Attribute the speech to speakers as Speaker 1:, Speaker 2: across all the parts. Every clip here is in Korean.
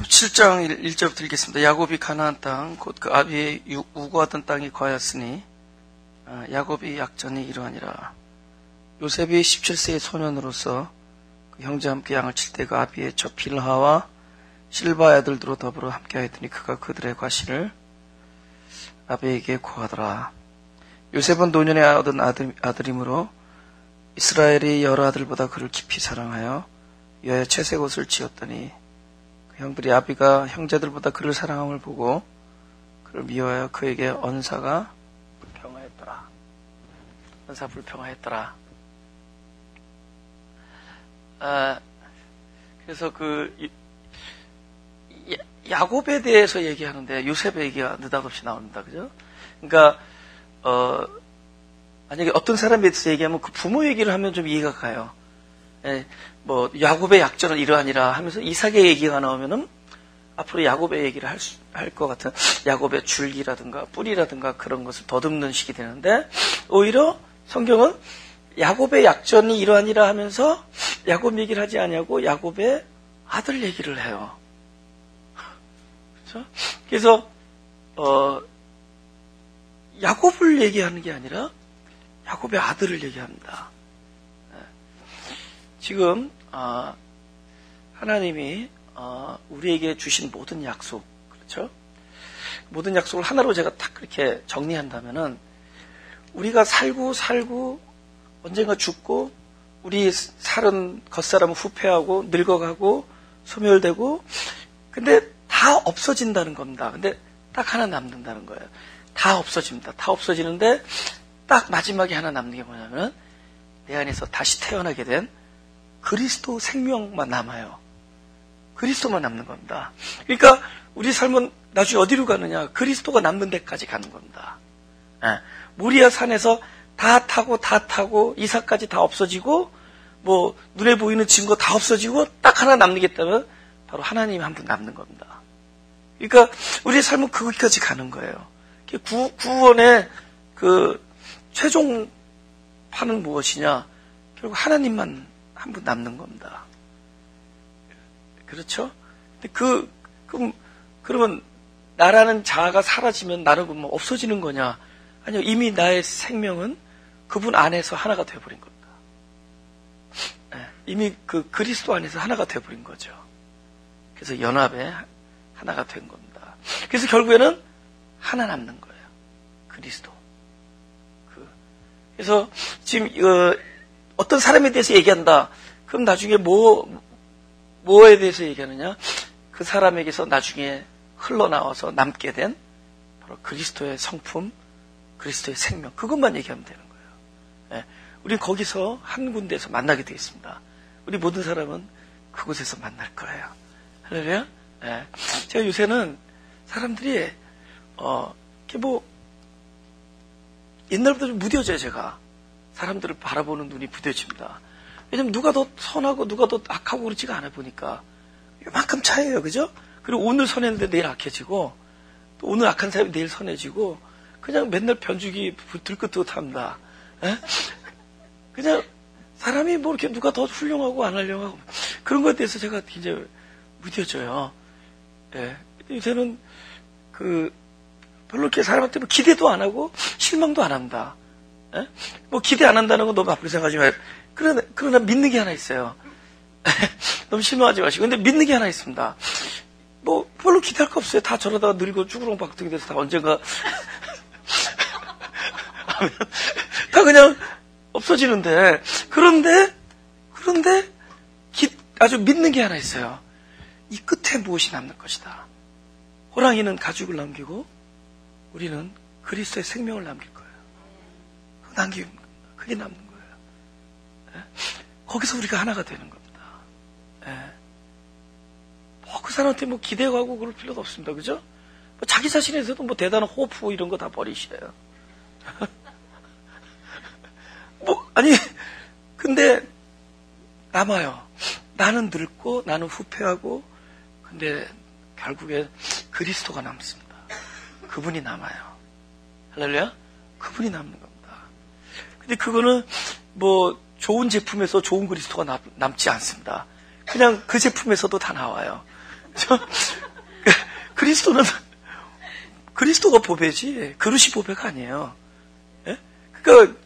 Speaker 1: 7장 1절부터 읽겠습니다. 야곱이 가나안 땅 곧 그 아비의 우고하던 땅에 거하였으니 야곱이 약전이 이러하니라. 요셉이 17세의 소년으로서 그 형제와 함께 양을 칠 때 그 아비의 저 빌하와 실바의 아들들로 더불어 함께하였더니 그가 그들의 과실을 아비에게 고하더라. 요셉은 노년에 얻은 아들이므로 이스라엘이 여러 아들보다 그를 깊이 사랑하여 위하여 채색 옷을 지었더니 그 형들이 아비가 형제들보다 그를 사랑함을 보고 그를 미워하여 그에게 언사 불평하였더라. 그래서 야곱에 대해서 얘기하는데 요셉의 얘기가 느닷없이 나옵니다. 그죠? 그러니까 만약에 어떤 사람에 대해서 얘기하면 그 부모 얘기를 하면 좀 이해가 가요. 뭐 야곱의 약전은 이러하니라 하면서 이삭의 얘기가 나오면은 앞으로 야곱의 얘기를 할 것 같은 야곱의 줄기라든가 뿌리라든가 그런 것을 더듬는 식이 되는데 오히려 성경은 야곱의 약전이 이러하니라 하면서 야곱 얘기를 하지 아니하고 야곱의 아들 얘기를 해요. 그렇죠? 그래서 야곱을 얘기하는 게 아니라 야곱의 아들을 얘기합니다. 지금 하나님이 우리에게 주신 모든 약속, 그렇죠? 모든 약속을 하나로 제가 딱 그렇게 정리한다면은 우리가 살고 언젠가 죽고 우리 살은 겉사람은 후패하고 늙어가고 소멸되고 근데 다 없어진다는 겁니다. 근데 딱 하나 남는다는 거예요. 다 없어집니다. 다 없어지는데 딱 마지막에 하나 남는 게 뭐냐면 내 안에서 다시 태어나게 된 그리스도 생명만 남아요. 그리스도만 남는 겁니다. 그러니까 우리 삶은 나중에 어디로 가느냐? 그리스도가 남는 데까지 가는 겁니다. 모리아 산에서 다 타고 이삭까지 다 없어지고 뭐 눈에 보이는 증거 다 없어지고 딱 하나 남는 게 있다면 바로 하나님이 한 분 남는 겁니다. 그러니까 우리의 삶은 거기까지 가는 거예요. 구원의 그 최종 판은 무엇이냐? 결국 하나님만 한 분 남는 겁니다. 그렇죠? 근데 그러면 나라는 자아가 사라지면 나는 그럼 없어지는 거냐? 아니요, 이미 나의 생명은 그분 안에서 하나가 되어버린 겁니다. 이미 그 그리스도 안에서 하나가 되어버린 거죠. 그래서 연합에 하나가 된 겁니다. 그래서 결국에는 하나 남는 거예요. 그리스도. 그래서 지금 어떤 사람에 대해서 얘기한다. 그럼 나중에 뭐에 대해서 얘기하느냐? 그 사람에게서 나중에 흘러나와서 남게 된 바로 그리스도의 성품, 그리스도의 생명. 그것만 얘기하면 되는 거예요. 우리는 거기서 한 군데에서 만나게 되겠습니다. 우리 모든 사람은 그곳에서 만날 거예요. 할렐루야? 제가 요새는 사람들이 이렇게 옛날부터 좀 무뎌져요. 제가 사람들을 바라보는 눈이 무뎌집니다. 왜냐면 누가 더 선하고 누가 더 악하고 그렇지가 않아 보니까 이만큼 차이예요. 그죠? 그리고 오늘 선했는데 내일 악해지고 또 오늘 악한 사람이 내일 선해지고 그냥 맨날 변주기 들긋들긋합니다. 그냥 사람이 뭐 이렇게 누가 더 훌륭하고 안 하려고 그런 것에 대해서 제가 굉장히 무뎌져요. 요새는 별로 이렇게 사람한테 기대도 안 하고 실망도 안 합니다. 뭐 기대 안 한다는 건 너무 나쁘게 생각하지 마요. 그러나 믿는 게 하나 있어요. 너무 실망하지 마시고. 근데 믿는 게 하나 있습니다. 뭐 별로 기대할 거 없어요. 다 저러다가 늙고 쭈그렁박둥이 돼서 다 언젠가 다 그냥 없어지는데 그런데 아주 믿는 게 하나 있어요. 이 끝에 무엇이 남는 것이다. 호랑이는 가죽을 남기고 우리는 그리스도의 생명을 남길 거예요. 그게 남는 거예요. 거기서 우리가 하나가 되는 겁니다. 그 사람한테 기대하고 그럴 필요도 없습니다. 그죠? 자기 자신에서도 대단한 호프 이런 거 다 버리셔요. 근데 남아요. 나는 늙고 나는 후패하고 근데 결국에 그리스도가 남습니다. 그분이 남아요. 할렐루야? 그분이 남는 겁니다. 근데 그거는 좋은 제품에서 좋은 그리스도가 남지 않습니다. 그냥 그 제품에서도 다 나와요. 그리스도가 보배지 그릇이 보배가 아니에요. 예? 그러니까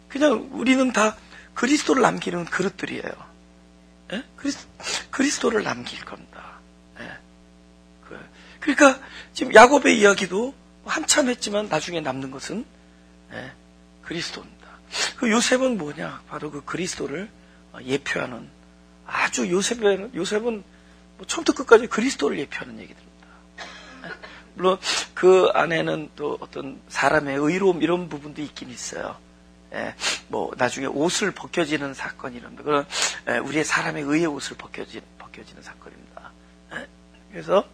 Speaker 1: 그냥 우리는 다 그리스도를 남기는 그릇들이에요. 예? 그리스도를 남길 겁니다. 예. 그러니까 지금 야곱의 이야기도 한참 했지만 나중에 남는 것은 예, 그리스도입니다. 그 요셉은 뭐냐? 바로 그 그리스도를 예표하는 아주 요셉은 뭐 처음부터 끝까지 그리스도를 예표하는 얘기들입니다. 예? 물론 그 안에는 또 어떤 사람의 의로움 이런 부분도 있긴 있어요. 예, 뭐 나중에 옷을 벗겨지는 사건 이런 그런 우리의 사람의 의의 옷을 벗겨지는 사건입니다. 예? 그래서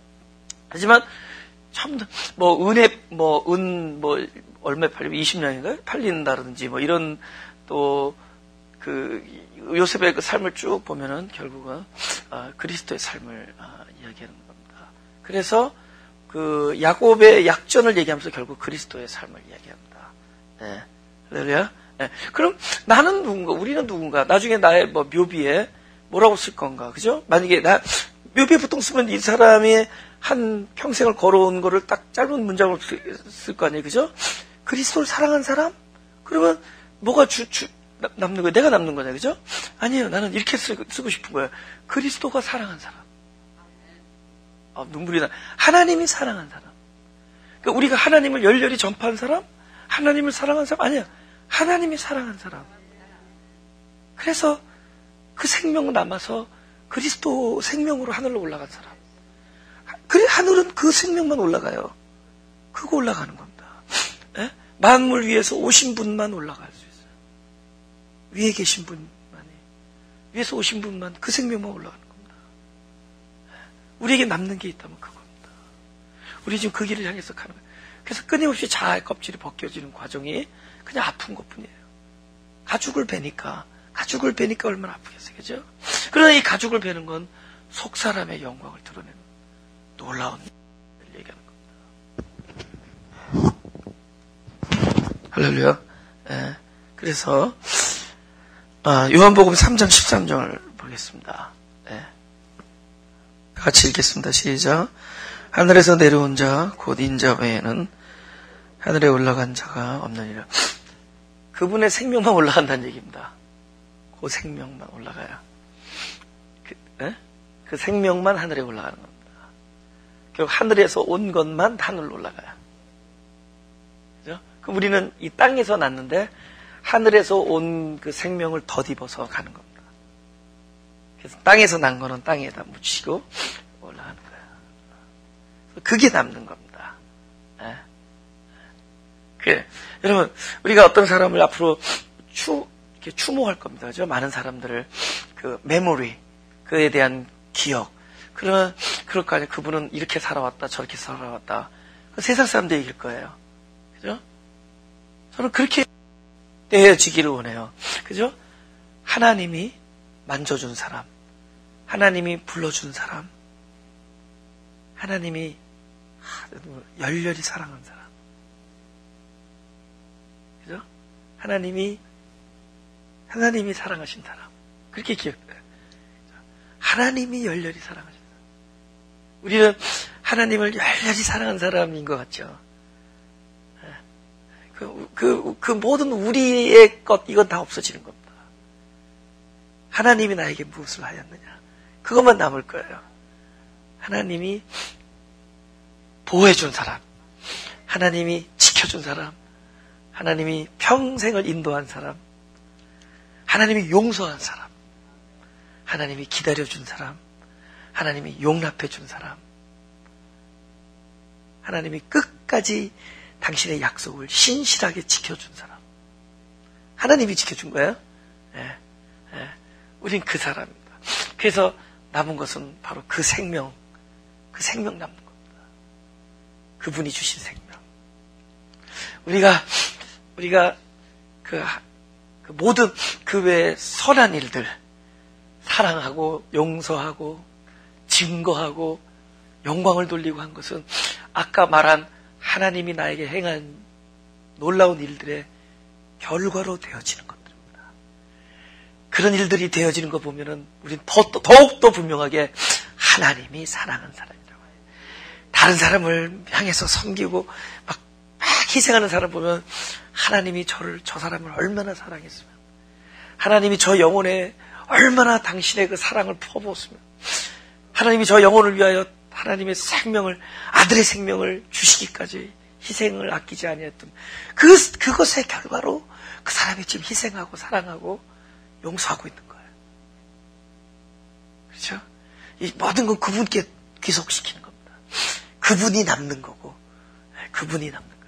Speaker 1: 하지만 참 뭐 얼마 팔리면 20년인가 팔린다든지 뭐 이런 또 그 요셉의 그 삶을 쭉 보면은 결국은 그리스도의 삶을 이야기하는 겁니다. 그래서 그 야곱의 약전을 얘기하면서 결국 그리스도의 삶을 이야기합니다. 네. 할렐루야. 네. 그럼 나는 누군가, 우리는 누군가, 나중에 나의 뭐 묘비에 뭐라고 쓸 건가, 그죠? 만약에 묘비에 보통 쓰면 이 사람이 한 평생을 걸어온 거를 딱 짧은 문장으로 쓸 거 아니에요, 그죠? 그리스도를 사랑한 사람? 그러면 뭐가 남는 거예요? 내가 남는 거냐, 그죠? 아니에요. 나는 이렇게 쓰고 싶은 거예요. 그리스도가 사랑한 사람. 눈물이 나. 하나님이 사랑한 사람. 그러니까 우리가 하나님을 열렬히 전파한 사람? 하나님을 사랑한 사람? 아니야. 하나님이 사랑한 사람. 그래서 그 생명 남아서 그리스도 생명으로 하늘로 올라간 사람. 그래, 하늘은 그 생명만 올라가요. 그거 올라가는 겁니다. 예? 만물 위에서 오신 분만 올라갈 수 있어요. 위에 계신 분만이. 위에서 오신 분만, 그 생명만 올라가는 겁니다. 우리에게 남는 게 있다면 그겁니다. 우리 지금 그 길을 향해서 가는 거예요. 그래서 끊임없이 자아의 껍질이 벗겨지는 과정이 그냥 아픈 것 뿐이에요. 가죽을 베니까 얼마나 아프겠어요. 그죠? 그러나 이 가죽을 베는 건 속 사람의 영광을 드러내는 놀라운 일을 얘기하는 겁니다. 할렐루야. 예. 그래서 요한복음 3장 13절을 보겠습니다. 예. 같이 읽겠습니다. 시작. 하늘에서 내려온 자 곧 인자 외에는 하늘에 올라간 자가 없느니라. 그분의 생명만 올라간다는 얘기입니다. 그 생명만 올라가요. 그 생명만 하늘에 올라가는 겁니다. 결국 하늘에서 온 것만 하늘로 올라가요. 그죠? 그럼 우리는 이 땅에서 났는데 하늘에서 온 그 생명을 덧입어서 가는 겁니다. 그래서 땅에서 난 거는 땅에다 묻히고 올라가는 거예요. 그게 남는 겁니다. 예. 그래. 여러분, 우리가 어떤 사람을 앞으로 이렇게 추모할 겁니다. 그죠? 많은 사람들을, 그, 메모리, 그에 대한 기억. 그럴 거 아니에요. 그분은 이렇게 살아왔다, 저렇게 살아왔다. 세상 사람들 얘기일 거예요. 그죠? 저는 그렇게 되어지기를 원해요. 그죠? 하나님이 만져준 사람, 하나님이 불러준 사람, 하나님이 열렬히 사랑한 사람. 그죠? 하나님이 사랑하신 사람. 그렇게 기억돼요. 하나님이 열렬히 사랑하신 사람. 우리는 하나님을 열렬히 사랑한 사람인 것 같죠? 그 모든 우리의 것, 이건 다 없어지는 겁니다. 하나님이 나에게 무엇을 하였느냐. 그것만 남을 거예요. 하나님이 보호해준 사람, 하나님이 지켜준 사람, 하나님이 평생을 인도한 사람, 하나님이 용서한 사람, 하나님이 기다려준 사람, 하나님이 용납해준 사람, 하나님이 끝까지 당신의 약속을 신실하게 지켜준 사람. 하나님이 지켜준 거예요? 예, 예. 우린 그 사람입니다. 그래서 남은 것은 바로 그 생명 남는 겁니다. 그분이 주신 생명. 우리가 그 모든 그 외의 선한 일들, 사랑하고 용서하고 증거하고 영광을 돌리고 한 것은 아까 말한 하나님이 나에게 행한 놀라운 일들의 결과로 되어지는 것들입니다. 그런 일들이 되어지는 거 보면은 우린 더욱더 분명하게 하나님이 사랑하는 사람이라고 해요. 다른 사람을 향해서 섬기고 막 희생하는 사람 보면 하나님이 저 사람을 얼마나 사랑했으면, 하나님이 저 영혼에 얼마나 당신의 그 사랑을 퍼부었으면, 하나님이 저 영혼을 위하여 하나님의 생명을, 아들의 생명을 주시기까지 희생을 아끼지 아니했던 그것의 결과로 그 사람이 지금 희생하고 사랑하고 용서하고 있는 거예요. 그렇죠? 이 모든 건 그분께 귀속시키는 겁니다. 그분이 남는 거고, 그분이 남는 거예요.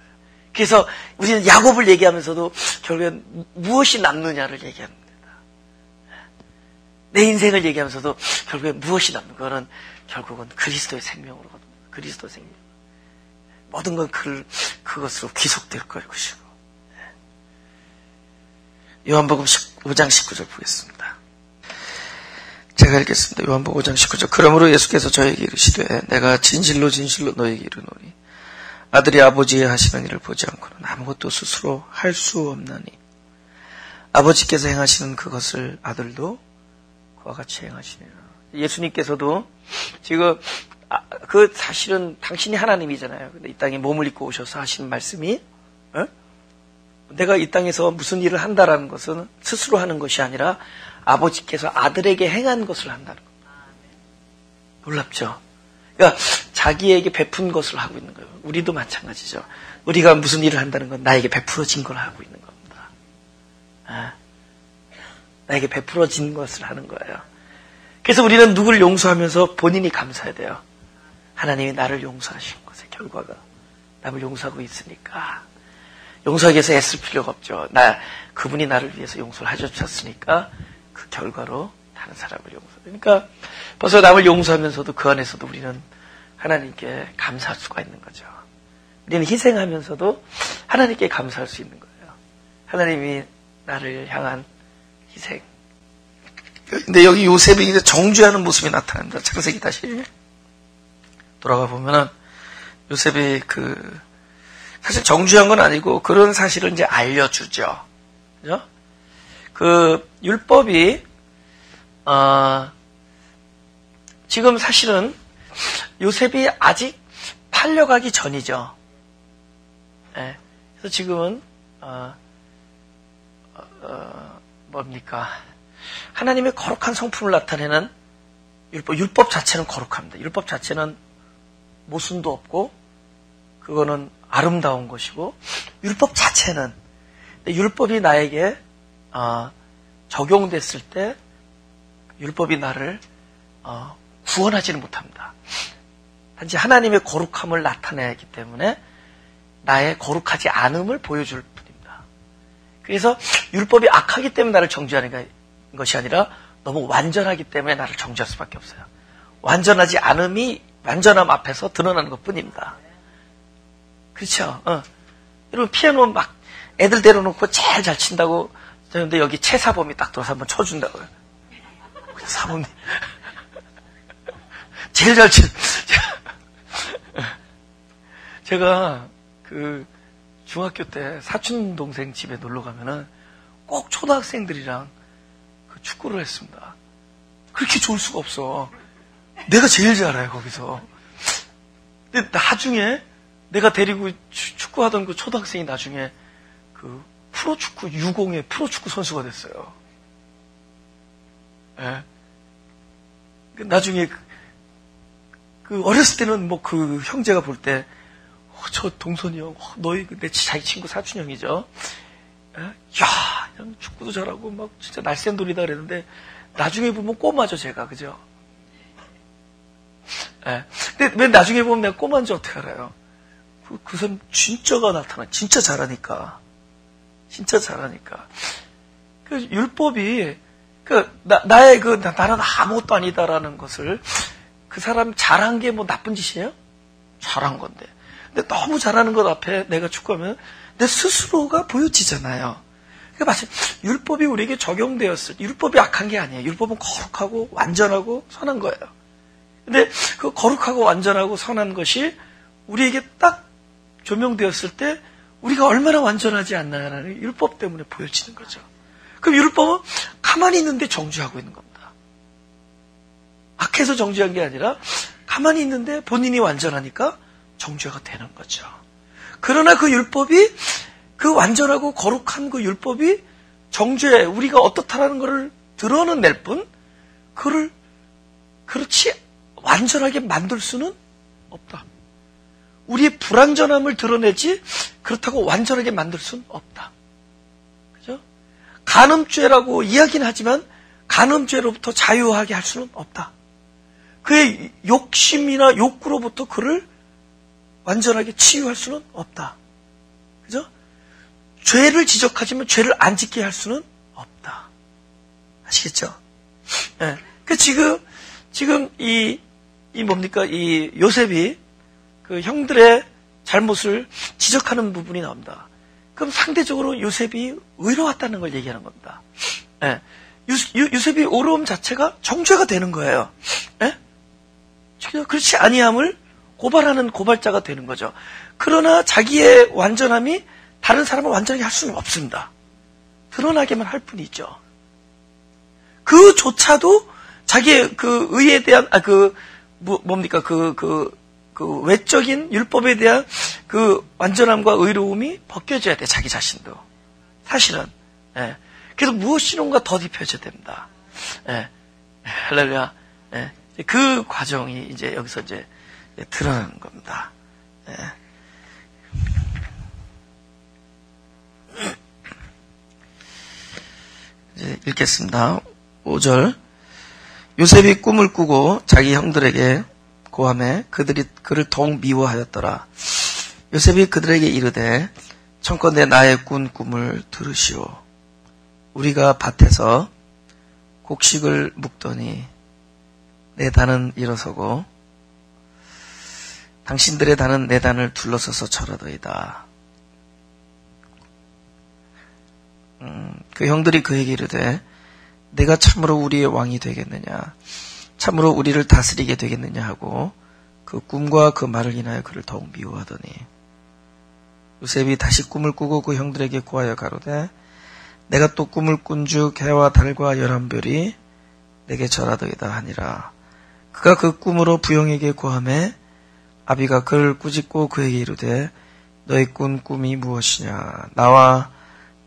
Speaker 1: 그래서 우리는 야곱을 얘기하면서도 결국엔 무엇이 남느냐를 얘기합니다. 내 인생을 얘기하면서도 결국엔 무엇이 남는 거는 결국은 그리스도의 생명으로 가는 거예요. 그리스도의 생명. 모든 건 그것으로 귀속될 것이고. 요한복음 5장 19절 보겠습니다. 제가 읽겠습니다. 요한복음 5장 19절. 그러므로 예수께서 저에게 이르시되 내가 진실로 진실로 너에게 이르노니 아들이 아버지의 하시는 일을 보지 않고는 아무것도 스스로 할 수 없나니 아버지께서 행하시는 그것을 아들도 그와 같이 행하시니라. 예수님께서도 지금 그 사실은 당신이 하나님이잖아요. 근데 이 땅에 몸을 입고 오셔서 하시는 말씀이 내가 이 땅에서 무슨 일을 한다라는 것은 스스로 하는 것이 아니라 아버지께서 아들에게 행한 것을 한다는 겁니다. 놀랍죠? 그러니까 자기에게 베푼 것을 하고 있는 거예요. 우리도 마찬가지죠. 우리가 무슨 일을 한다는 건 나에게 베풀어진 걸 하고 있는 겁니다. 나에게 베풀어진 것을 하는 거예요. 그래서 우리는 누구를 용서하면서 본인이 감사해야 돼요. 하나님이 나를 용서하신 것의 결과가 남을 용서하고 있으니까 용서하기 위해서 애쓸 필요가 없죠. 그분이 나를 위해서 용서를 해주셨으니까 그 결과로 다른 사람을 용서. 그러니까 벌써 남을 용서하면서도 그 안에서도 우리는 하나님께 감사할 수가 있는 거죠. 우리는 희생하면서도 하나님께 감사할 수 있는 거예요. 하나님이 나를 향한 희생. 근데 여기 요셉이 이제 정죄하는 모습이 나타난다. 창세기 다시 돌아가 보면은 요셉이 사실 정죄한 건 아니고 그런 사실을 이제 알려주죠. 그죠? 그 율법이 지금 사실은 요셉이 아직 팔려가기 전이죠. 네. 그래서 지금은 뭡니까? 하나님의 거룩한 성품을 나타내는 율법 자체는 거룩합니다. 율법 자체는 모순도 없고 그거는 아름다운 것이고 율법 자체는 율법이 나에게 적용됐을 때 율법이 나를 구원하지는 못합니다. 단지 하나님의 거룩함을 나타내기 때문에 나의 거룩하지 않음을 보여줄 뿐입니다. 그래서 율법이 악하기 때문에 나를 정죄하는 것이 아니라 너무 완전하기 때문에 나를 정죄할 수밖에 없어요. 완전하지 않음이 완전함 앞에서 드러나는 것뿐입니다. 그렇죠? 여러분 피아노 막 애들 데려놓고 제일 잘 친다고 근데 여기 최사범이 딱 들어서 한번 쳐준다고요. 사범님 제일 잘 친. 제가 중학교 때 사촌 동생 집에 놀러 가면은 꼭 초등학생들이랑 축구를 했습니다. 그렇게 좋을 수가 없어. 내가 제일 잘해요, 거기서. 근데 나중에 내가 데리고 축구하던 그 초등학생이 나중에 프로축구, 유공의 프로축구 선수가 됐어요. 예. 나중에 어렸을 때는 그 형제가 볼 때, 저 동선이 형, 너희 내 자기 친구 사촌 형이죠. 예? 야, 그냥 축구도 잘하고 막 진짜 날쌘 돌이다 그랬는데 나중에 보면 꼬마죠, 제가. 그죠? 예. 근데 왜 나중에 보면 내가 꼬마인지 어떻게 알아요? 그 사람 진짜가 나타나. 진짜 잘하니까. 진짜 잘하니까. 율법이 나의 나는 아무것도 아니다라는 것을 그 사람 잘한 게 뭐 나쁜 짓이에요? 잘한 건데. 근데 너무 잘하는 것 앞에 내가 축구하면 내 스스로가 보여지잖아요. 그러니까 마치 율법이 우리에게 적용되었을 때 율법이 악한 게 아니에요. 율법은 거룩하고 완전하고 선한 거예요. 근데 그 거룩하고 완전하고 선한 것이 우리에게 딱 조명되었을 때 우리가 얼마나 완전하지 않나라는 율법 때문에 보여지는 거죠. 그럼 율법은 가만히 있는데 정죄하고 있는 겁니다. 해서 정죄한 게 아니라 가만히 있는데 본인이 완전하니까 정죄가 되는 거죠. 그러나 그 율법이, 그 완전하고 거룩한 그 율법이 정죄, 우리가 어떻다라는 것을 드러낼 뿐, 그를 그렇지 완전하게 만들 수는 없다. 우리의 불완전함을 드러내지 그렇다고 완전하게 만들 수는 없다. 그죠? 간음죄라고 이야기는 하지만 간음죄로부터 자유하게 할 수는 없다. 그의 욕심이나 욕구로부터 그를 완전하게 치유할 수는 없다. 그죠? 죄를 지적하지만 죄를 안 짓게 할 수는 없다. 아시겠죠? 예. 그 지금 이 뭡니까? 이 요셉이 그 형들의 잘못을 지적하는 부분이 나옵니다. 그럼 상대적으로 요셉이 의로웠다는 걸 얘기하는 겁니다. 예. 요셉이 의로움 자체가 정죄가 되는 거예요. 예? 그렇지 아니함을 고발하는 고발자가 되는 거죠. 그러나 자기의 완전함이 다른 사람을 완전하게 할 수는 없습니다. 드러나게만 할 뿐이죠. 그조차도 자기의 그 의에 대한, 그 외적인 율법에 대한 그 완전함과 의로움이 벗겨져야 돼, 자기 자신도. 사실은. 예. 그래서 무엇이론가 덧입혀져야 됩니다. 예. 할렐루야. 예. 그 과정이 이제 여기서 이제 드러나는 겁니다. 예. 이제 읽겠습니다. 5절. 요셉이 꿈을 꾸고 자기 형들에게 고하매 그들이 그를 더욱 미워하였더라. 요셉이 그들에게 이르되 청컨대 나의 꾼 꿈을 들으시오. 우리가 밭에서 곡식을 묵더니 내 단은 일어서고 당신들의 단은 내 단을 둘러서서 절하더이다. 그 형들이 그에게 이르되 내가 참으로 우리의 왕이 되겠느냐, 참으로 우리를 다스리게 되겠느냐 하고 그 꿈과 그 말을 인하여 그를 더욱 미워하더니 요셉이 다시 꿈을 꾸고 그 형들에게 고하여 가로되 내가 또 꿈을 꾼즉 해와 달과 열한 별이 내게 절하더이다 하니라. 그가 그 꿈으로 부형에게 고하매 아비가 그를 꾸짖고 그에게 이르되 너의 꾼 꿈이 무엇이냐, 나와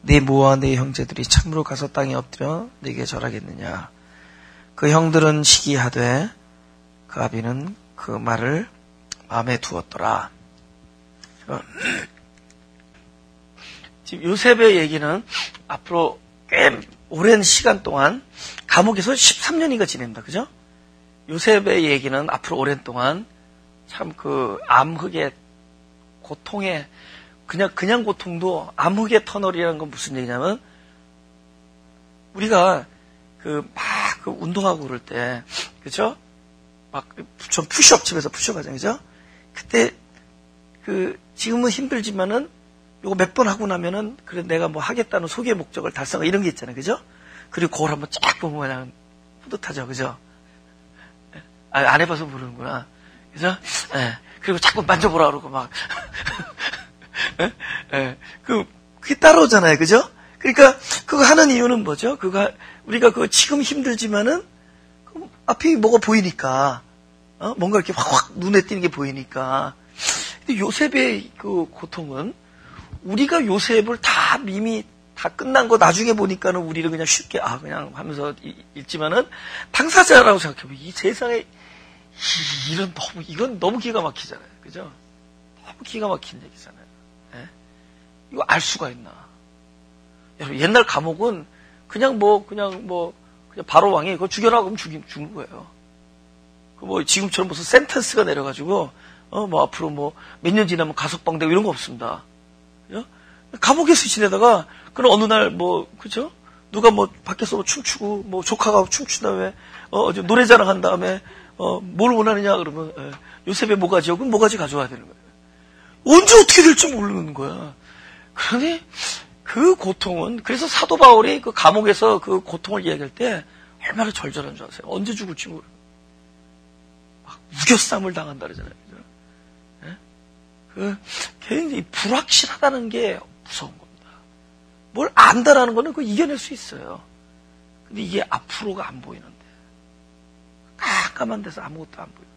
Speaker 1: 네 모와 네 형제들이 참으로 가서 땅에 엎드려 네게 절하겠느냐. 그 형들은 시기하되 그 아비는 그 말을 마음에 두었더라. 지금 요셉의 얘기는 앞으로 꽤 오랜 시간 동안 감옥에서 13년인가 지냅니다. 그죠? 요셉의 얘기는 앞으로 오랜 동안 참 그 암흑의 고통의 그냥 고통도 암흑의 터널이라는 건 무슨 얘기냐면 우리가 그 운동하고 그럴 때 그죠? 막 전 푸시업 집에서 푸시업 하잖아요. 그죠? 그때 지금은 힘들지만은 요거 몇 번 하고 나면은 그래 내가 뭐 하겠다는 소개 목적을 달성하 이런 게 있잖아요. 그죠? 그리고 그걸 한번 쫙 보면 그냥 뿌듯하죠. 그죠? 안 해봐서 모르는구나. 그죠? 예. 그리고 자꾸 만져보라 그러고 막 예. 그게 따라오잖아요. 그죠? 그러니까 그거 하는 이유는 뭐죠? 우리가 지금 힘들지만은 앞이 뭐가 보이니까 뭔가 이렇게 확 눈에 띄는 게 보이니까. 근데 요셉의 그 고통은 우리가 요셉을 다 이미 다 끝난 거 나중에 보니까는 우리를 그냥 쉽게 그냥 하면서 읽지만은 당사자라고 생각해보면 이 세상에 이건 너무 기가 막히잖아요. 그죠? 너무 기가 막힌 얘기잖아요. 예? 이거 알 수가 있나? 여러분, 옛날 감옥은 그냥 바로 왕이 그거 죽여라 그러면 죽는 거예요. 지금처럼 무슨 센텐스가 내려가지고, 앞으로 몇 년 지나면 가석방되고 이런 거 없습니다. 그죠? 감옥에서 지내다가, 그럼 어느 날 그죠? 누가 밖에서 춤추고, 조카가 춤춘 다음에, 노래자랑 한 다음에, 뭘 원하느냐 그러면 요셉의 모가지요. 그럼 모가지 가져와야 되는 거예요. 언제 어떻게 될지 모르는 거야. 그러니 그 고통은 그래서 사도 바울이 그 감옥에서 그 고통을 이야기할 때 얼마나 절절한 줄 아세요? 언제 죽을지 모르는 막 우겨쌈을 당한다 그러잖아요. 그죠? 굉장히 불확실하다는 게 무서운 겁니다. 뭘 안다라는 거는 그거 이겨낼 수 있어요. 근데 이게 앞으로가 안 보이는데 깜깜한 데서 아무것도 안 보여.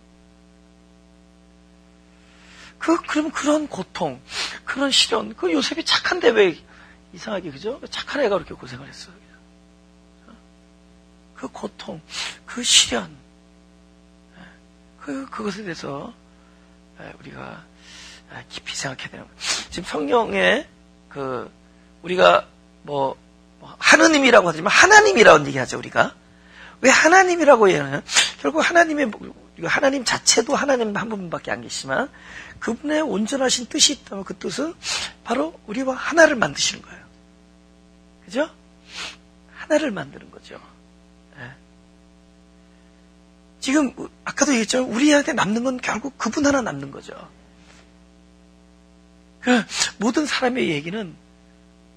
Speaker 1: 그럼 그런 고통, 그런 시련, 그 요셉이 착한데 왜 이상하게, 그죠? 착한 애가 그렇게 고생을 했어. 그 고통, 그 시련, 그것에 대해서 우리가 깊이 생각해야 되는 거예요. 지금 성경에 우리가 하느님이라고 하지만 하나님이라고 얘기하죠, 우리가. 왜 하나님이라고 얘기하냐면 결국 하나님 자체도 하나님 한 분밖에 안 계시지만 그분의 온전하신 뜻이 있다면 그 뜻은 바로 우리와 하나를 만드시는 거예요. 그죠? 하나를 만드는 거죠. 네. 지금 아까도 얘기했죠. 우리한테 남는 건 결국 그분 하나 남는 거죠. 모든 사람의 얘기는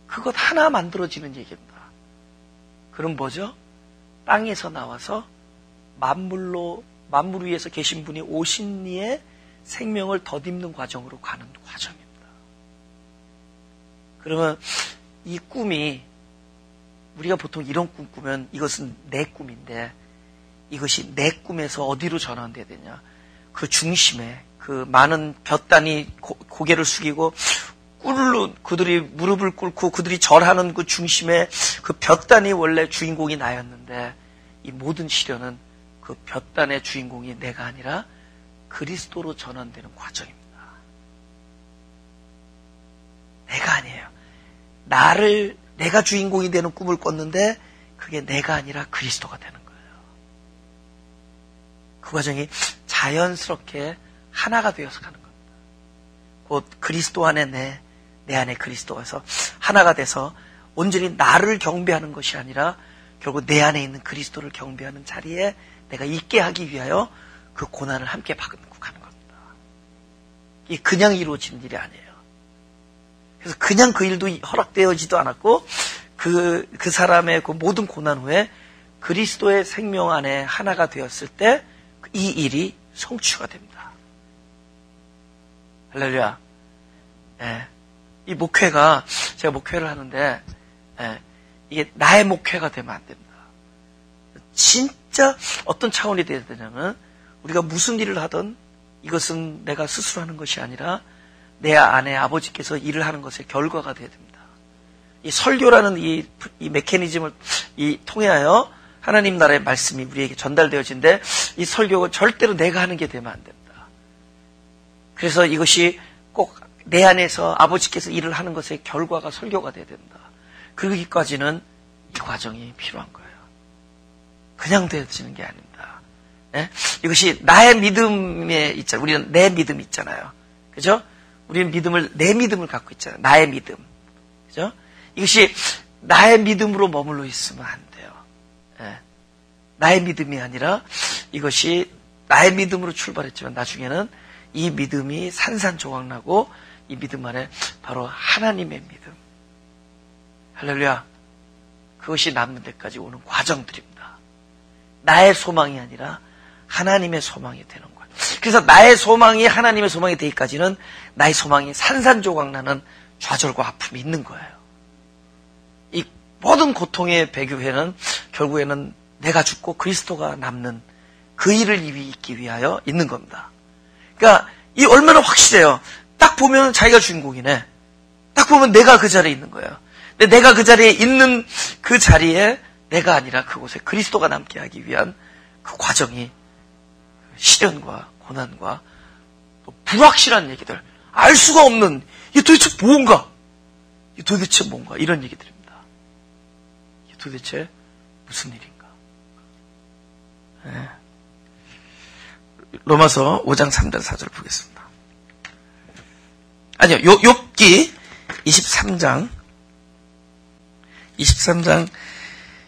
Speaker 1: 그것 하나 만들어지는 얘기입니다. 그럼 뭐죠? 땅에서 나와서 만물 위에서 계신 분이 오신 이의 생명을 덧입는 과정으로 가는 과정입니다. 그러면 이 꿈이 우리가 보통 이런 꿈 꾸면 이것은 내 꿈인데 이것이 내 꿈에서 어디로 전환돼야 되냐? 그 중심에 그 많은 볕단이 고개를 숙이고 그들이 무릎을 꿇고 그들이 절하는 그 중심에 그 볕단이 원래 주인공이 나였는데 이 모든 시련은 그 볕단의 주인공이 내가 아니라 그리스도로 전환되는 과정입니다. 내가 아니에요. 내가 주인공이 되는 꿈을 꿨는데 그게 내가 아니라 그리스도가 되는 거예요. 그 과정이 자연스럽게 하나가 되어서 가는 겁니다. 곧 그리스도 안에 내 안에 그리스도가서 하나가 돼서 온전히 나를 경배하는 것이 아니라 결국 내 안에 있는 그리스도를 경배하는 자리에 내가 있게 하기 위하여 그 고난을 함께 받고 가는 겁니다. 이게 그냥 이루어지는 일이 아니에요. 그래서 그냥 그 일도 허락되어지도 않았고 그 사람의 그 모든 고난 후에 그리스도의 생명 안에 하나가 되었을 때 이 일이 성취가 됩니다. 할렐루야. 예. 이 목회가 제가 목회를 하는데 이게 나의 목회가 되면 안 됩니다. 진짜 어떤 차원이 되어야 되냐면 우리가 무슨 일을 하든 이것은 내가 스스로 하는 것이 아니라 내 안에 아버지께서 일을 하는 것의 결과가 되어야 됩니다. 이 설교라는 이 메커니즘을 통하여 하나님 나라의 말씀이 우리에게 전달되어진데 이 설교가 절대로 내가 하는 게 되면 안 됩니다. 그래서 이것이 꼭 내 안에서 아버지께서 일을 하는 것의 결과가 설교가 돼야 된다. 그러기까지는 이 과정이 필요한 거예요. 그냥 되어지는 게 아닙니다. 네? 이것이 나의 믿음에 있잖아요. 우리는 내 믿음이 있잖아요. 그죠? 우리는 내 믿음을 갖고 있잖아요. 나의 믿음. 그죠? 이것이 나의 믿음으로 머물러 있으면 안 돼요. 네. 나의 믿음이 아니라 이것이 나의 믿음으로 출발했지만 나중에는 이 믿음이 산산조각나고 이 믿음 안에 바로 하나님의 믿음. 할렐루야. 그것이 남는 데까지 오는 과정들입니다. 나의 소망이 아니라 하나님의 소망이 되는 거예요. 그래서 나의 소망이 하나님의 소망이 되기까지는 나의 소망이 산산조각나는 좌절과 아픔이 있는 거예요. 이 모든 고통의 배경에는 결국에는 내가 죽고 그리스도가 남는 그 일을 있기 위하여 있는 겁니다. 그러니까 이 얼마나 확실해요. 딱 보면 자기가 주인공이네. 딱 보면 내가 그 자리에 있는 거예요. 근데 내가 그 자리에 있는 그 자리에 내가 아니라 그곳에 그리스도가 남게 하기 위한 그 과정이 시련과 고난과 또 불확실한 얘기들, 알 수가 없는 이게 도대체 뭔가? 이게 도대체 뭔가? 이런 얘기들입니다. 이게 도대체 무슨 일인가? 네. 로마서 5장 3절 4절 보겠습니다. 아니요, 욥기 23장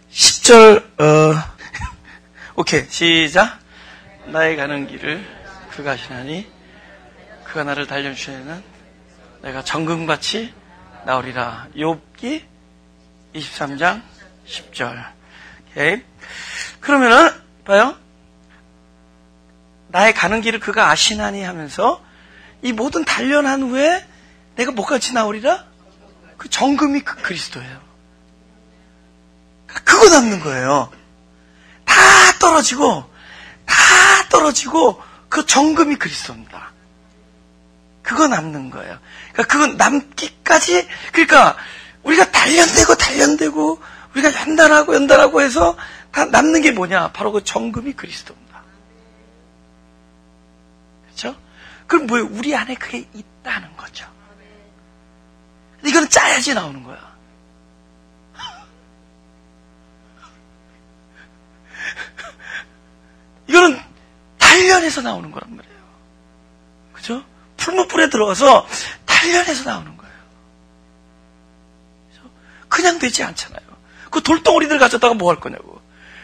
Speaker 1: 10절 오케이, 시작. 나의 가는 길을 그가 하시나니 그가 나를 달려주시는 내가 정금같이 나오리라. 욥기 23장 10절. 오케이. 그러면은 봐요. 나의 가는 길을 그가 아시나니 하면서 이 모든 단련한 후에 내가 뭐같이 나오리라? 그 정금이 그 그리스도예요. 그거 남는 거예요. 다 떨어지고 다 떨어지고 그 정금이 그리스도입니다. 그거 남는 거예요. 그러니까 그건 남기까지, 그러니까 우리가 단련되고 우리가 연단하고 해서 다 남는 게 뭐냐? 바로 그 정금이 그리스도입니다. 그렇죠? 그럼 뭐예요? 우리 안에 그게 있다는 거죠. 이거는 짜야지 나오는 거야. 이거는 단련해서 나오는 거란 말이에요. 그죠? 풀무불에 들어가서 단련해서 나오는 거예요. 그죠? 그냥 되지 않잖아요. 그 돌덩어리들 가져다가 뭐 할 거냐고.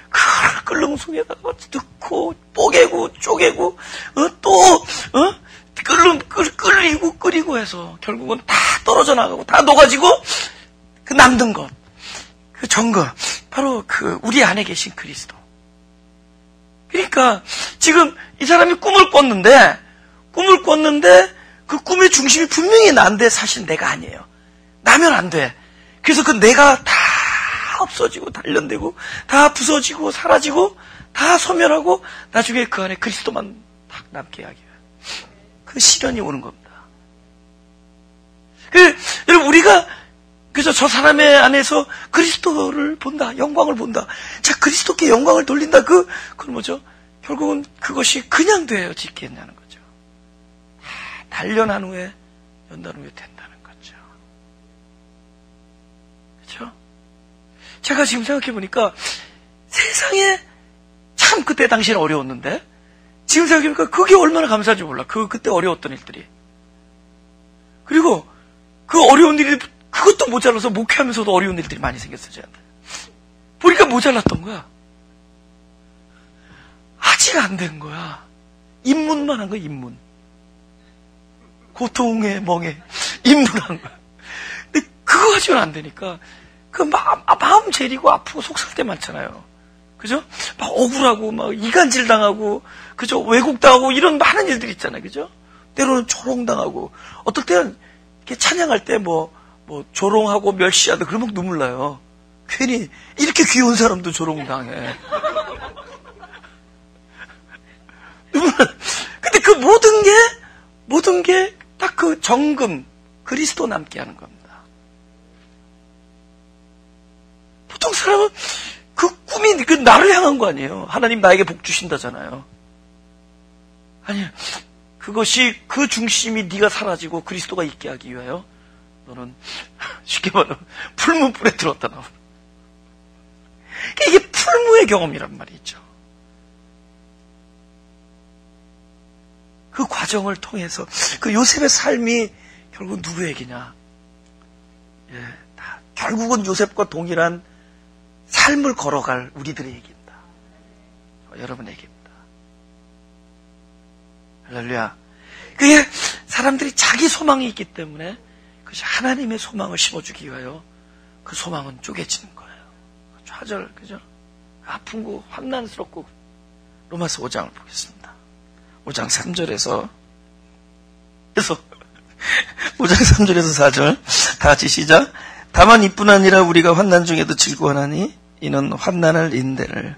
Speaker 1: 그걸 끓는 속에다가 넣고, 뽀개고, 쪼개고, 끓이고 해서 결국은 다 떨어져 나가고, 다 녹아지고, 그 남는 것, 그 정금, 바로 그 우리 안에 계신 그리스도. 그러니까 지금 이 사람이 꿈을 꿨는데 그 꿈의 중심이 분명히 난데 사실 내가 아니에요. 나면 안 돼. 그래서 그 내가 다 없어지고 단련되고 다 부서지고 사라지고 다 소멸하고 나중에 그 안에 그리스도만 딱 남게 하기 위해 그 시련이 오는 겁니다. 여러분 우리가 그래서 저 사람의 안에서 그리스도를 본다, 영광을 본다. 자, 그리스도께 영광을 돌린다. 그건 뭐죠? 결국은 그것이 그냥 되어지겠냐는 거죠. 단련한 후에, 연단 후에 된다는 거죠. 그렇죠? 제가 지금 생각해 보니까 세상에 참 그때 당시는 어려웠는데 지금 생각해 보니까 그게 얼마나 감사한지 몰라. 그때 어려웠던 일들이. 그리고 그 어려운 일이 그것도 모자라서 목회하면서도 어려운 일들이 많이 생겼어요, 저한테. 보니까 모자랐던 거야. 아직 안 된 거야. 입문만 한 거야, 입문. 고통에 멍에 입문한 거야. 근데 그거 가지고는 안 되니까 그 마음 재리고 아프고 속상할 때 많잖아요. 그죠? 막 억울하고 막 이간질 당하고 그죠? 왜곡당하고 이런 많은 일들이 있잖아요. 그죠? 때로는 조롱당하고 어떨 때는 이렇게 찬양할 때 조롱하고 멸시하다 그러면 눈물 나요. 괜히 이렇게 귀여운 사람도 조롱당해. 눈물 나. 근데 그 모든 게 딱 그 정금 그리스도 남게 하는 겁니다. 보통 사람은 그 꿈이 그 나를 향한 거 아니에요. 하나님 나에게 복 주신다잖아요. 아니요. 그것이 그 중심이 네가 사라지고 그리스도가 있게 하기 위하여 너는 쉽게 말하면 풀무불에 들었다 나오는. 이게 풀무의 경험이란 말이죠. 그 과정을 통해서 그 요셉의 삶이 결국 누구 얘기냐? 결국은 요셉과 동일한 삶을 걸어갈 우리들의 얘기입니다. 여러분의 얘기입니다. 할렐루야. 그게 사람들이 자기 소망이 있기 때문에 그것이 하나님의 소망을 심어주기 위하여 그 소망은 쪼개지는 거예요. 좌절, 그죠? 아픈 거, 환난스럽고. 로마서 5장을 보겠습니다. 5장 3절에서 그래서 5장 3절에서 4절 다 같이 시작. 다만 이뿐 아니라 우리가 환난 중에도 즐거워하나니 이는 환난을 인내를,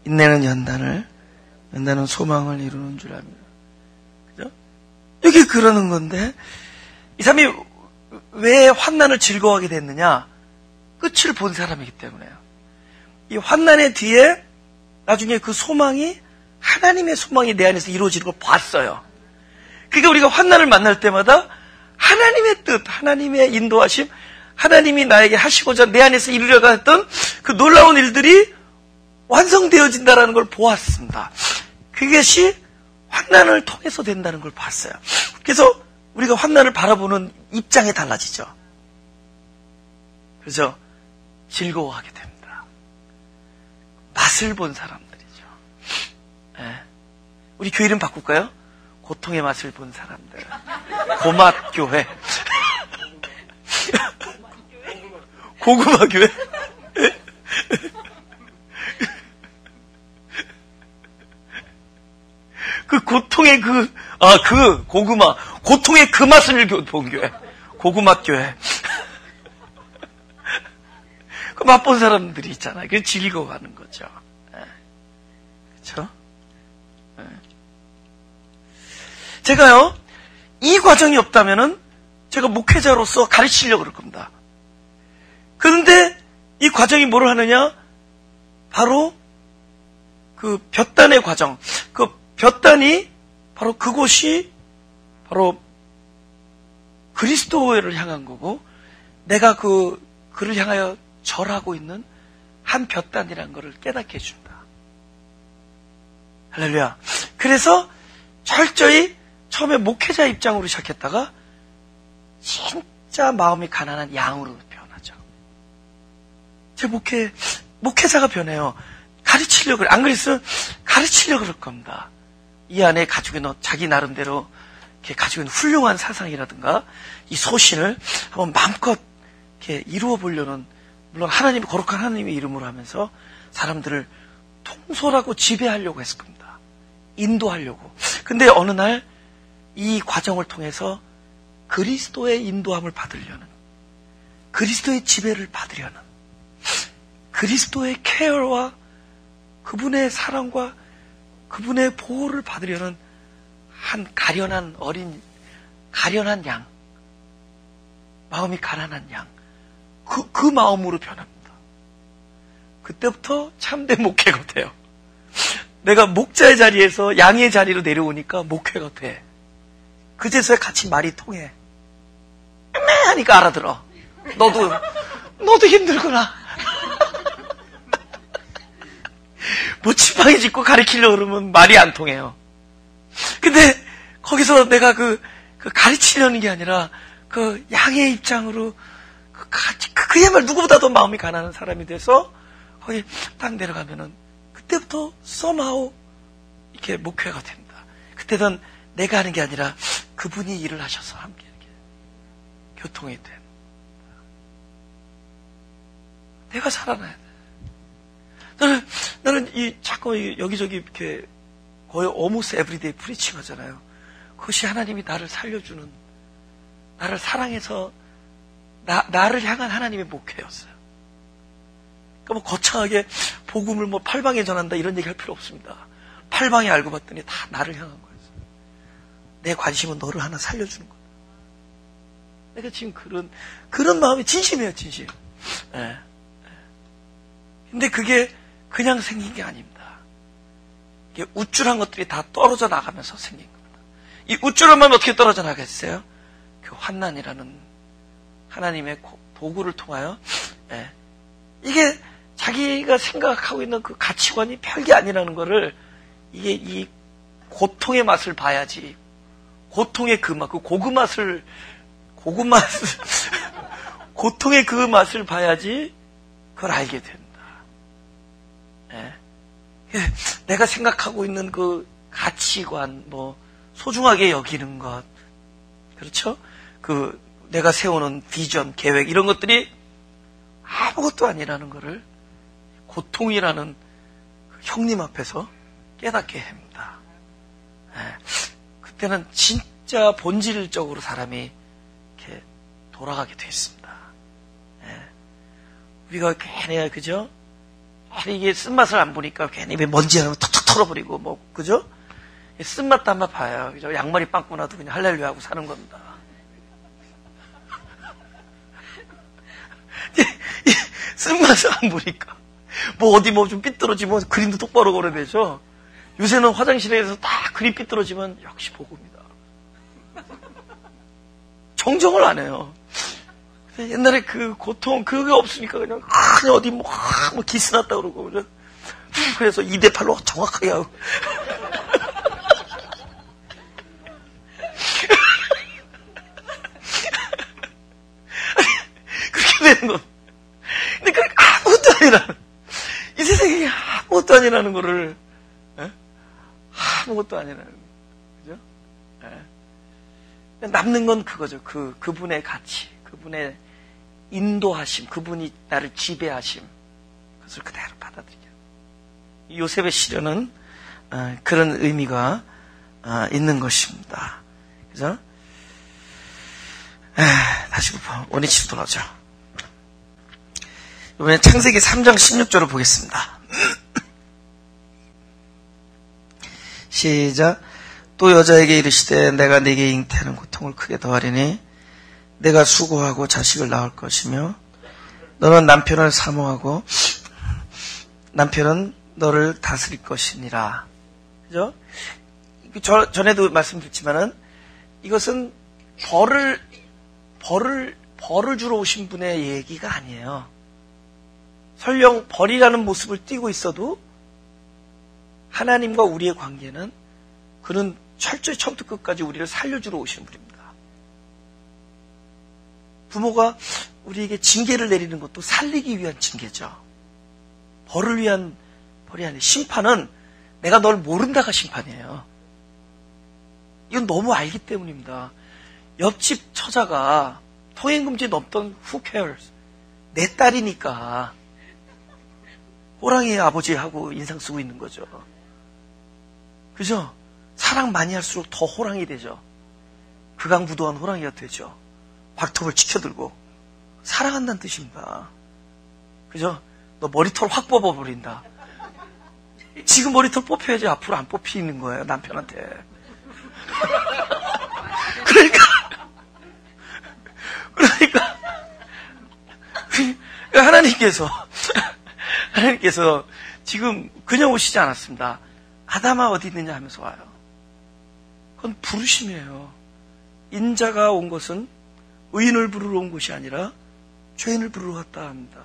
Speaker 1: 인내는 연단을, 연단은 소망을 이루는 줄 압니다. 그죠? 이게 그러는 건데 이 사람이 왜 환난을 즐거워하게 됐느냐? 끝을 본 사람이기 때문에요. 이 환난의 뒤에 나중에 그 소망이 하나님의 소망이 내 안에서 이루어지는 걸 봤어요. 그러니까 우리가 환난을 만날 때마다 하나님의 뜻, 하나님의 인도하심, 하나님이 나에게 하시고자 내 안에서 이루려고 했던 그 놀라운 일들이 완성되어진다는 걸 보았습니다. 그것이 환난을 통해서 된다는 걸 봤어요. 그래서 우리가 환난을 바라보는 입장이 달라지죠. 그죠? 즐거워하게 됩니다. 맛을 본 사람들이죠. 네. 우리 교회 이름 바꿀까요? 고통의 맛을 본 사람들. 고맛교회. 고구마교회. 그 고통의 고구마. 고통의 그 맛을 본 교회. 고구마교회. 그 맛본 사람들이 있잖아요. 그래서 즐거워하는 거죠. 그렇죠? 제가요, 이 과정이 없다면은 제가 목회자로서 가르치려고 그럴 겁니다. 그런데 이 과정이 뭐를 하느냐? 바로 그 볕단의 과정. 그 볕단이 바로 그곳이 바로 그리스도를 향한 거고, 내가 그를 향하여 절하고 있는 한 볕단이라는 것을 깨닫게 해준다. 할렐루야. 그래서 철저히 처음에 목회자 입장으로 시작했다가 진짜 마음이 가난한 양으로 변하죠. 제 목회자가 변해요. 가르치려고 그래. 안 그랬으면 가르치려고 그럴 겁니다. 이 안에 가지고 있는 자기 나름대로 이렇게 가지고 있는 훌륭한 사상이라든가 이 소신을 한번 마음껏 이렇게 이루어 보려는, 물론 하나님이, 거룩한 하나님의 이름으로 하면서 사람들을 통솔하고 지배하려고 했을 겁니다. 인도하려고. 근데 어느 날 이 과정을 통해서 그리스도의 인도함을 받으려는, 그리스도의 지배를 받으려는, 그리스도의 케어와 그분의 사랑과 그분의 보호를 받으려는 한 가련한 가련한 양, 마음이 가난한 양, 그 마음으로 변합니다. 그때부터 참된 목회가 돼요. 내가 목자의 자리에서 양의 자리로 내려오니까 목회가 돼. 그제서야 같이 말이 통해. 하니까 알아들어. 너도 힘들구나. 뭐 지팡이 짚고 가르치려고 그러면 말이 안 통해요. 근데 거기서 내가 가르치려는 게 아니라 그 양의 입장으로 그야말로 누구보다도 마음이 가난한 사람이 돼서 거기 딱 내려가면은 그때부터 somehow 이렇게 목회가 됩니다. 그때는 내가 하는 게 아니라 그분이 일을 하셔서 함께 이렇게 교통이 된. 내가 살아나야 돼. 나는 자꾸 여기저기 이렇게 거의 almost everyday 프리칭 하잖아요. 그것이 하나님이 나를 살려주는, 나를 사랑해서 나를 향한 하나님의 목회였어요. 그러니까 뭐 거창하게 복음을 뭐 팔방에 전한다 이런 얘기 할 필요 없습니다. 팔방에 알고 봤더니 다 나를 향한 거였어요. 내 관심은 너를 하나 살려주는 거다. 내가 지금 그런 마음이 진심이에요, 진심. 예. 근데 그게 그냥 생긴 게 아닙니다. 이게 우쭐한 것들이 다 떨어져 나가면서 생긴 겁니다. 이 우쭐한 마음이 어떻게 떨어져 나가겠어요? 그 환난이라는 하나님의 도구를 통하여, 예. 이게 자기가 생각하고 있는 그 가치관이 별게 아니라는 거를, 이게 이 고통의 맛을 봐야지, 고통의 그 맛, 고통의 그 맛을 봐야지 그걸 알게 된다. 예. 내가 생각하고 있는 그 가치관, 뭐 소중하게 여기는 것, 그렇죠? 내가 세우는 비전, 계획 이런 것들이 아무것도 아니라는 것을 고통이라는 그 형님 앞에서 깨닫게 합니다. 예. 그때는 진짜 본질적으로 사람이 이렇게 돌아가게 돼 있습니다. 예. 우리가 괜히, 그죠? 괜히 이게 쓴맛을 안 보니까 괜히 먼지 하면 툭툭 털어버리고, 뭐, 그죠? 쓴맛도 한번 봐요. 그죠? 양말이 빵꾸 나도 그냥 할렐루야 하고 사는 겁니다. 쓴맛을 안 보니까. 뭐 어디 뭐 좀 삐뚤어지면 그림도 똑바로 걸어야 되죠? 요새는 화장실에서 다 그림 삐뚤어지면 역시 복음이다. 정정을 안 해요. 옛날에 그 고통, 그게 없으니까 그냥 어디 뭐 기스 났다 그러고, 그래서 2대8로 정확하게 하고. 그렇게 되는 거. 근데 그 아무것도 아니라는, 이 세상에 아무것도 아니라는 거를, 에? 아무것도 아니라는 거. 그죠? 에. 남는 건 그거죠. 그분의 가치, 그분의 인도하심, 그분이 나를 지배하심, 그것을 그대로 받아들여. 요셉의 시련은 그런 의미가 있는 것입니다. 그죠? 다시 원위치로 돌아오죠. 이번엔 창세기 3장 16절을 보겠습니다. 시작. 또 여자에게 이르시되 내가 네게 잉태하는 고통을 크게 더하리니 내가 수고하고 자식을 낳을 것이며 너는 남편을 사모하고 남편은 너를 다스릴 것이니라. 그죠? 전에도 말씀드렸지만은 이것은 벌을 주러 오신 분의 얘기가 아니에요. 설령 벌이라는 모습을 띠고 있어도 하나님과 우리의 관계는 그는 철저히 처음부터 끝까지 우리를 살려주러 오시는 분입니다. 부모가 우리에게 징계를 내리는 것도 살리기 위한 징계죠. 벌을 위한 벌이 아니에요. 심판은 내가 널 모른다가 심판이에요. 이건 너무 알기 때문입니다. 옆집 처자가 통행금지 넘던 who cares? 내 딸이니까 호랑이 아버지하고 인상 쓰고 있는 거죠. 그죠? 사랑 많이 할수록 더 호랑이 되죠. 극악무도한 호랑이가 되죠. 발톱을 치켜들고 사랑한다는 뜻입니다. 그죠? 너 머리털 확 뽑아버린다. 지금 머리털 뽑혀야지 앞으로 안 뽑히는 거예요, 남편한테. 그러니까 하나님께서 지금 그냥 오시지 않았습니다. 아담아 어디 있느냐 하면서 와요. 그건 부르심이에요. 인자가 온 것은 의인을 부르러 온 것이 아니라 죄인을 부르러 왔다 합니다.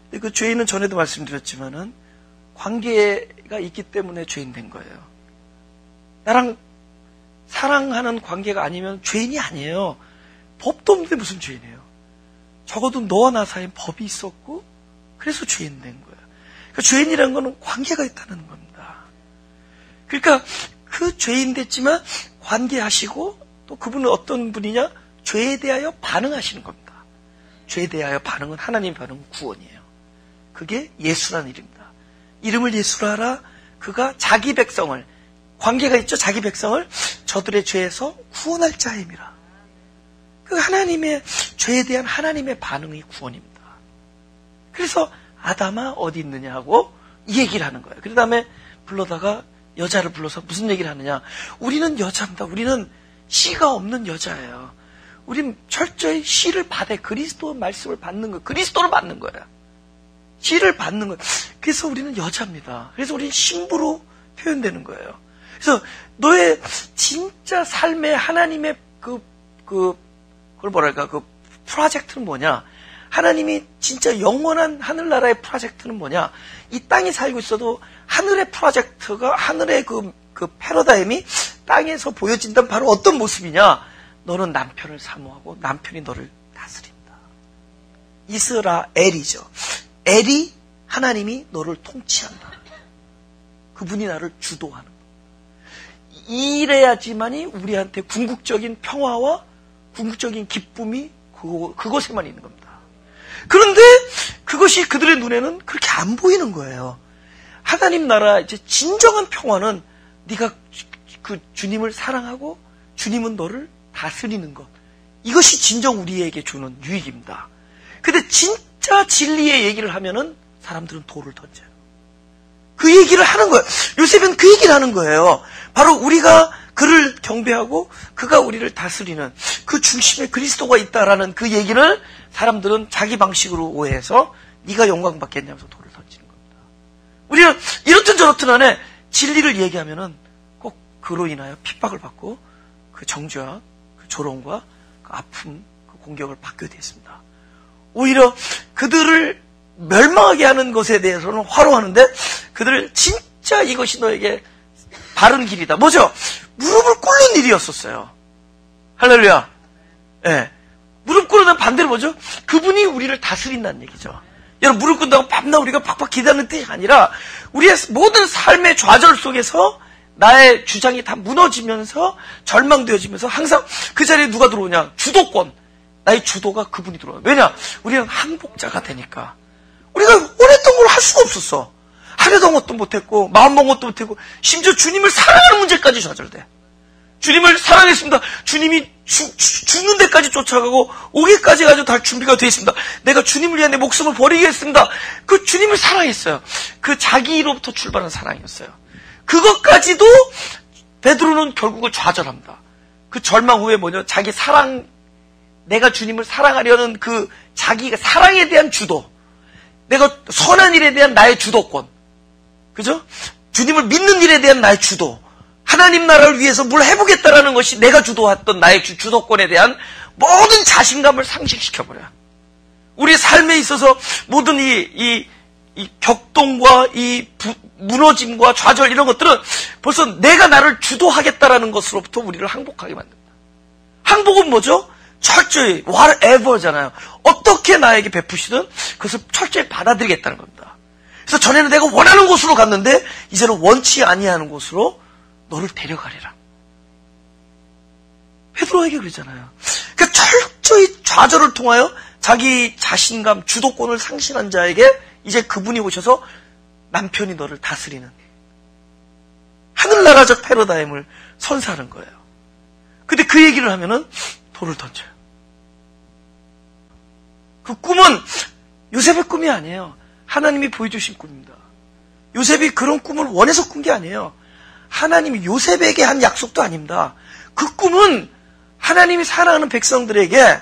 Speaker 1: 근데 그 죄인은 전에도 말씀드렸지만은 관계가 있기 때문에 죄인 된 거예요. 나랑 사랑하는 관계가 아니면 죄인이 아니에요. 법도 없는데 무슨 죄인이에요. 적어도 너와 나 사이에 법이 있었고 그래서 죄인 된 거예요. 그러니까 죄인이라는 건 관계가 있다는 겁니다. 그러니까 그 죄인 됐지만 관계하시고 또 그분은 어떤 분이냐? 죄에 대하여 반응하시는 겁니다. 죄에 대하여 반응은 하나님 반응은 구원이에요. 그게 예수라는 이름입니다. 이름을 예수라 하라. 그가 자기 백성을 관계가 있죠. 자기 백성을 저들의 죄에서 구원할 자임이라. 그 하나님의 죄에 대한 하나님의 반응이 구원입니다. 그래서 아담아 어디 있느냐 하고 이 얘기를 하는 거예요. 그 다음에 불러다가 여자를 불러서 무슨 얘기를 하느냐. 우리는 여자입니다. 우리는 씨가 없는 여자예요. 우린 철저히 씨를 받아 그리스도 말씀을 받는 거예요. 그리스도를 받는 거예요. 씨를 받는 거예요. 그래서 우리는 여자입니다. 그래서 우리는 신부로 표현되는 거예요. 그래서 너의 진짜 삶의 하나님의 그걸 뭐랄까, 그 프로젝트는 뭐냐? 하나님이 진짜 영원한 하늘나라의 프로젝트는 뭐냐? 이 땅에 살고 있어도 하늘의 프로젝트가, 하늘의 그 패러다임이 땅에서 보여진다면 바로 어떤 모습이냐? 너는 남편을 사모하고 남편이 너를 다스린다. 이스라엘이죠. 엘이 하나님이 너를 통치한다. 그분이 나를 주도하는 거. 이래야지만이 우리한테 궁극적인 평화와 궁극적인 기쁨이 그곳에만 있는 겁니다. 그런데 그것이 그들의 눈에는 그렇게 안 보이는 거예요. 하나님 나라 이제 진정한 평화는 네가 그 주님을 사랑하고 주님은 너를 다스리는 것. 이것이 진정 우리에게 주는 유익입니다. 근데 진짜 진리의 얘기를 하면은 사람들은 돌을 던져요. 그 얘기를 하는 거예요. 요셉은 그 얘기를 하는 거예요. 바로 우리가 그를 경배하고 그가 우리를 다스리는 그 중심에 그리스도가 있다라는 그 얘기를 사람들은 자기 방식으로 오해해서 네가 영광 받겠냐면서 돌을 던지는 겁니다. 우리는 이렇든 저렇든 안에 진리를 얘기하면은 꼭 그로 인하여 핍박을 받고 그 정죄와 그 조롱과 그 아픔, 그 공격을 받게 되어 있습니다. 오히려 그들을 멸망하게 하는 것에 대해서는 화로하는데 그들을 진짜 이것이 너에게 바른 길이다. 뭐죠? 무릎을 꿇는 일이었었어요. 할렐루야. 예. 무릎 꿇는 반대로 뭐죠? 그분이 우리를 다스린다는 얘기죠. 여러분, 무릎 꿇는다고 밤낮 우리가 팍팍 기다리는 뜻이 아니라 우리의 모든 삶의 좌절 속에서 나의 주장이 다 무너지면서 절망되어지면서 항상 그 자리에 누가 들어오냐? 주도권. 나의 주도가 그분이 들어와요. 왜냐? 우리는 항복자가 되니까. 우리가 원했던 걸 할 수가 없었어. 하려던 것도 못했고 마음 먹은 것도 못했고 심지어 주님을 사랑하는 문제까지 좌절돼. 주님을 사랑했습니다. 주님이 죽는 데까지 쫓아가고 오기까지 가지고 다 준비가 되어 있습니다. 내가 주님을 위해 내 목숨을 버리겠습니다. 그 주님을 사랑했어요. 그 자기로부터 출발한 사랑이었어요. 그것까지도 베드로는 결국은 좌절합니다. 그 절망 후에 뭐냐? 자기 사랑, 내가 주님을 사랑하려는 그 자기가 사랑에 대한 주도, 내가 선한 일에 대한 나의 주도권, 그죠? 주님을 믿는 일에 대한 나의 주도, 하나님 나라를 위해서 뭘 해보겠다라는 것이 내가 주도했던 나의 주도권에 대한 모든 자신감을 상실시켜버려요. 우리 삶에 있어서 모든 이 격동과 무너짐과 좌절 이런 것들은 벌써 내가 나를 주도하겠다라는 것으로부터 우리를 항복하게 만듭니다. 항복은 뭐죠? 철저히 whatever잖아요. 어떻게 나에게 베푸시든 그것을 철저히 받아들이겠다는 겁니다. 그래서 전에는 내가 원하는 곳으로 갔는데 이제는 원치 아니하는 곳으로 너를 데려가리라. 베드로에게 그러잖아요. 그러니까 철저히 좌절을 통하여 자기 자신감, 주도권을 상실한 자에게 이제 그분이 오셔서 남편이 너를 다스리는 하늘나라적 패러다임을 선사하는 거예요. 근데 그 얘기를 하면은 돌을 던져요. 그 꿈은 요셉의 꿈이 아니에요. 하나님이 보여주신 꿈입니다. 요셉이 그런 꿈을 원해서 꾼 게 아니에요. 하나님이 요셉에게 한 약속도 아닙니다. 그 꿈은 하나님이 사랑하는 백성들에게,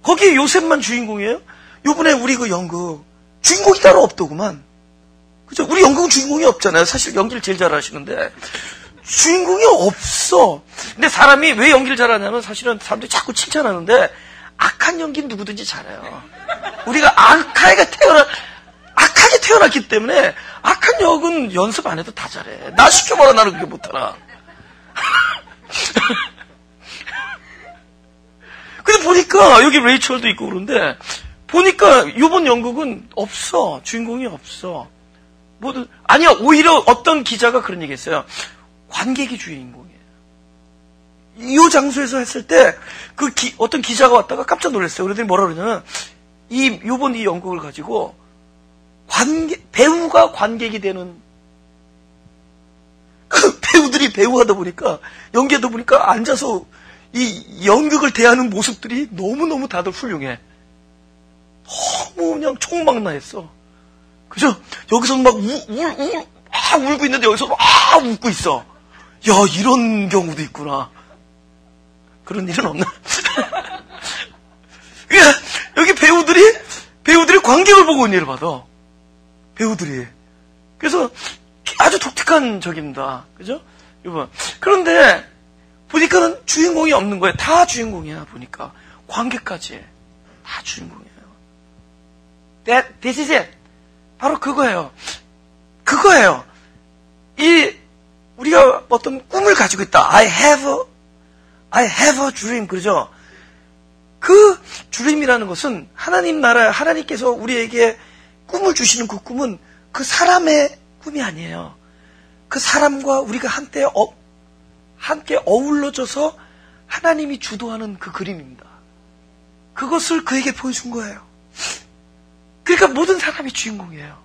Speaker 1: 거기에 요셉만 주인공이에요? 요번에 우리 그 연극 주인공이 따로 없더구만. 그죠? 우리 연극은 주인공이 없잖아요. 사실 연기를 제일 잘하시는데 주인공이 없어. 근데 사람이 왜 연기를 잘하냐면 사실은 사람들이 자꾸 칭찬하는데 악한 연기는 누구든지 잘해요. 우리가 악하게 태어났기 때문에 악한 역은 연습 안 해도 다 잘해. 나 시켜봐라, 나는 그렇게 못하나. 근데 보니까 여기 레이첼도 있고 그런데 보니까 이번 연극은 없어. 주인공이 없어. 아니야, 오히려 어떤 기자가 그런 얘기 했어요. 관객이 주인공이에요. 이 장소에서 했을 때 어떤 기자가 왔다가 깜짝 놀랐어요. 그러더니 뭐라 그러냐면 요번 이 연극을 가지고 배우가 관객이 되는, 배우들이 배우하다 보니까, 연기하다 보니까 앉아서 이 연극을 대하는 모습들이 너무너무 다들 훌륭해. 너무 그냥 총망라했어. 그죠? 여기서 막 울고 있는데 여기서 막 웃고 있어. 야, 이런 경우도 있구나. 그런 일은 없나? 여기 배우들이 관객을 보고 은혜를 받아. 배우들이. 그래서 아주 독특한 적입니다. 그죠? 이번. 그런데 보니까는 주인공이 없는 거예요. 다 주인공이야, 보니까. 관객까지. 다 주인공이에요. This is it. 바로 그거예요. 우리가 어떤 꿈을 가지고 있다. I have a dream. 그러죠? 그 dream이라는 것은 하나님 나라, 하나님께서 우리에게 꿈을 주시는 그 꿈은 그 사람의 꿈이 아니에요. 그 사람과 우리가 함께 어울러져서 하나님이 주도하는 그 그림입니다. 그것을 그에게 보여준 거예요. 그러니까 모든 사람이 주인공이에요.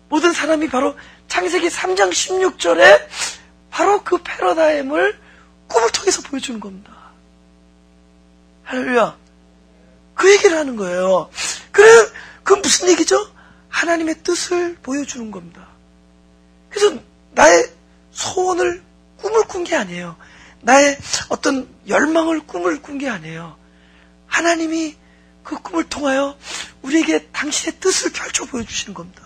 Speaker 1: 모든 사람이 바로 창세기 3장 16절에 바로 그 패러다임을 꿈을 통해서 보여주는 겁니다. 할렐루야. 그 얘기를 하는 거예요. 그건 무슨 얘기죠? 하나님의 뜻을 보여주는 겁니다. 그래서 나의 소원을, 꿈을 꾼 게 아니에요. 나의 어떤 꿈을 꾼 게 아니에요. 하나님이 그 꿈을 통하여 우리에게 당신의 뜻을 펼쳐 보여주시는 겁니다.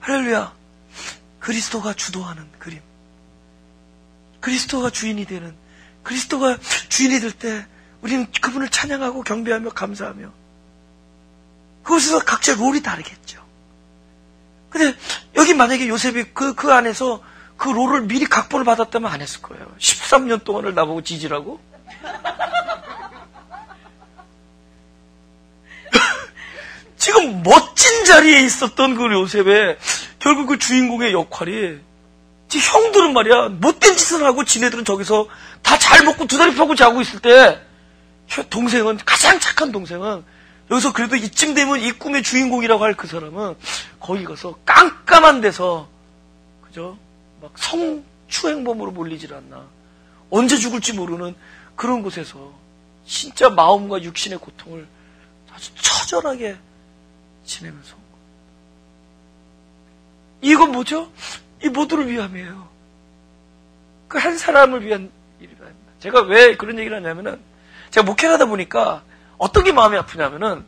Speaker 1: 할렐루야. 그리스도가 주도하는 그림. 그리스도가 주인이 되는, 그리스도가 주인이 될 때 우리는 그분을 찬양하고 경배하며 감사하며, 그곳에서 각자 롤이 다르겠죠. 근데 여기 만약에 요셉이 그 안에서 그 롤을 미리 각본을 받았다면 안 했을 거예요. 13년 동안을 나보고 지지라고? 지금 멋진 자리에 있었던 그 요셉의 결국 그 주인공의 역할이, 형들은 말이야 못된 짓을 하고 지네들은 저기서 다 잘 먹고 두 다리 펴고 자고 있을 때, 동생은, 가장 착한 동생은 여기서 그래도 이쯤 되면 이 꿈의 주인공이라고 할 그 사람은 거기 가서 깜깜한 데서, 그죠? 막 성추행범으로 몰리질 않나, 언제 죽을지 모르는 그런 곳에서 진짜 마음과 육신의 고통을 아주 처절하게 지내면서 온 거예요. 이건 뭐죠? 이 모두를 위함이에요. 그 한 사람을 위한 일이라 합니다. 제가 왜 그런 얘기를 하냐면은, 제가 목회를 하다 보니까 어떤 게 마음이 아프냐면은,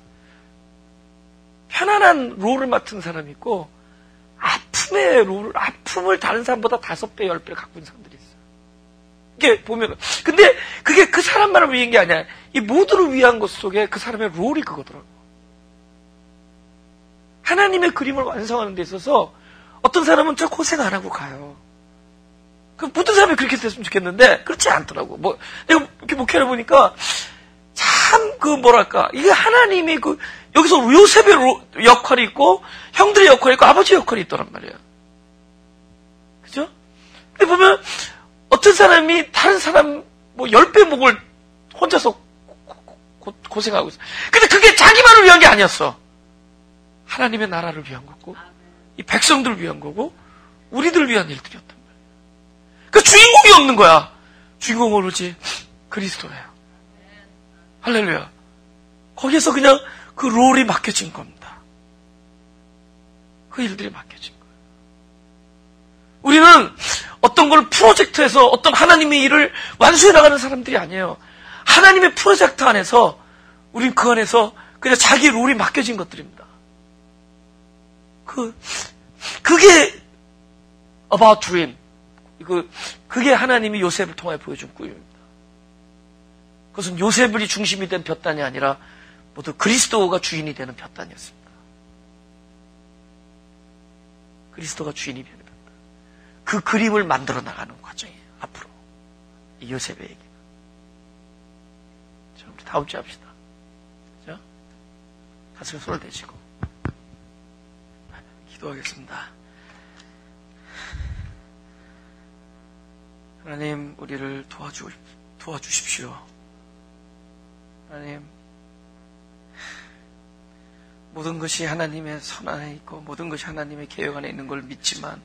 Speaker 1: 편안한 롤을 맡은 사람이 있고, 아픔을 다른 사람보다 5배, 10배를 갖고 있는 사람들이 있어요. 이게 보면, 근데 그게 그 사람만을 위한 게 아니야. 이 모두를 위한 것 속에 그 사람의 롤이 그거더라고. 하나님의 그림을 완성하는 데 있어서 어떤 사람은 저 고생 안 하고 가요. 그 모든 사람이 그렇게 됐으면 좋겠는데 그렇지 않더라고. 내가 이렇게 목회를 보니까 참 이게 하나님이 여기서 요셉의 역할이 있고 형들의 역할이 있고 아버지의 역할이 있더란 말이에요. 그죠? 근데 보면 어떤 사람이 다른 사람 10배 목을 혼자서 고생하고 있어. 근데 그게 자기만을 위한 게 아니었어. 하나님의 나라를 위한 거고, 이 백성들을 위한 거고, 우리들을 위한 일들이었단 말이에요. 그 주인공이 없는 거야. 주인공은 오로지 그리스도예요. 할렐루야. 거기에서 그냥 그 롤이 맡겨진 겁니다. 그 일들이 맡겨진 거예요. 우리는 어떤 걸 프로젝트에서 어떤 하나님의 일을 완수해 나가는 사람들이 아니에요. 하나님의 프로젝트 안에서 우린 그 안에서 그냥 자기 롤이 맡겨진 것들입니다. 그게 about dream. 그게 하나님이 요셉을 통해 보여준 꿈입니다. 그것은 요셉이 중심이 된 볕단이 아니라 모두 그리스도가 주인이 되는 볕단이었습니다. 그리스도가 주인이 되는 볕단. 그 그림을 만들어 나가는 과정이에요. 앞으로. 이 요셉의 얘기가. 자, 우리 다음 주에 합시다. 자, 가슴에 손을 대시고. 기도하겠습니다. 하나님, 우리를 도와주십시오. 하나님, 모든 것이 하나님의 선 안에 있고 모든 것이 하나님의 계획 안에 있는 걸 믿지만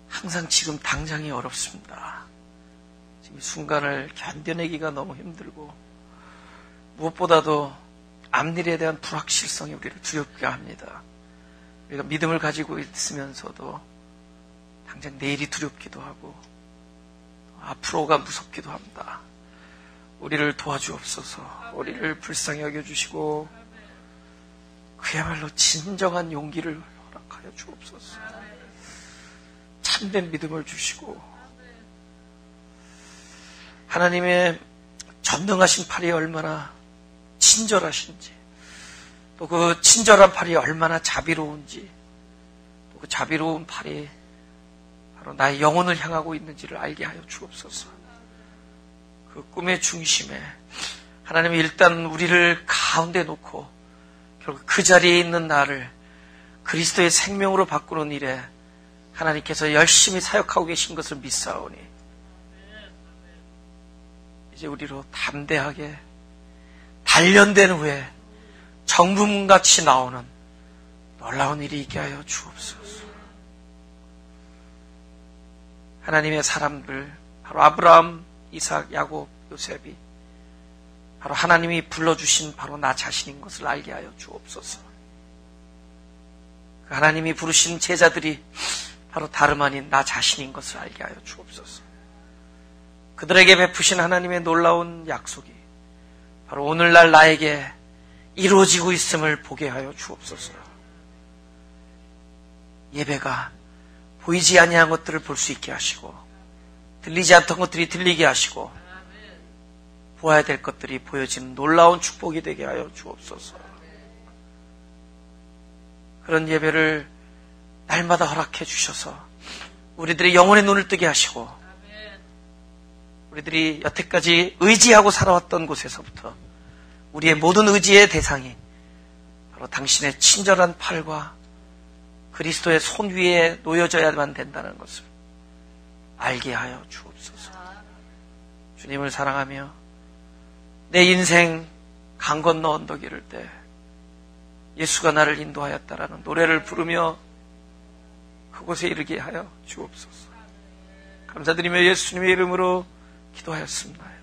Speaker 1: 항상 지금 당장이 어렵습니다. 지금 이 순간을 견뎌내기가 너무 힘들고 무엇보다도 앞일에 대한 불확실성이 우리를 두렵게 합니다. 우리가 믿음을 가지고 있으면서도 당장 내일이 두렵기도 하고 앞으로가 무섭기도 합니다. 우리를 도와주옵소서. 우리를 불쌍히 여겨주시고 그야말로 진정한 용기를 허락하여 주옵소서. 참된 믿음을 주시고 하나님의 전능하신 팔이 얼마나 친절하신지 또 그 친절한 팔이 얼마나 자비로운지 또 그 자비로운 팔이 바로 나의 영혼을 향하고 있는지를 알게 하여 주옵소서. 그 꿈의 중심에 하나님이 일단 우리를 가운데 놓고 결국 그 자리에 있는 나를 그리스도의 생명으로 바꾸는 일에 하나님께서 열심히 사역하고 계신 것을 믿사오니 이제 우리로 담대하게 단련된 후에 정금같이 나오는 놀라운 일이 있게 하여 주옵소서. 하나님의 사람들 바로 아브라함, 이삭, 야곱, 요셉이 바로 하나님이 불러주신 바로 나 자신인 것을 알게 하여 주옵소서. 그 하나님이 부르신 제자들이 바로 다름 아닌 나 자신인 것을 알게 하여 주옵소서. 그들에게 베푸신 하나님의 놀라운 약속이 바로 오늘날 나에게 이루어지고 있음을 보게 하여 주옵소서. 예배가 보이지 아니한 것들을 볼 수 있게 하시고 들리지 않던 것들이 들리게 하시고 보아야 될 것들이 보여지는 놀라운 축복이 되게 하여 주옵소서. 그런 예배를 날마다 허락해 주셔서 우리들의 영혼의 눈을 뜨게 하시고 우리들이 여태까지 의지하고 살아왔던 곳에서부터 우리의 모든 의지의 대상이 바로 당신의 친절한 팔과 그리스도의 손 위에 놓여져야만 된다는 것을 알게 하여 주옵소서. 주님을 사랑하며 내 인생 강 건너 언덕 이를 때 예수가 나를 인도하였다라는 노래를 부르며 그곳에 이르게 하여 주옵소서. 감사드리며 예수님의 이름으로 기도하였습니다.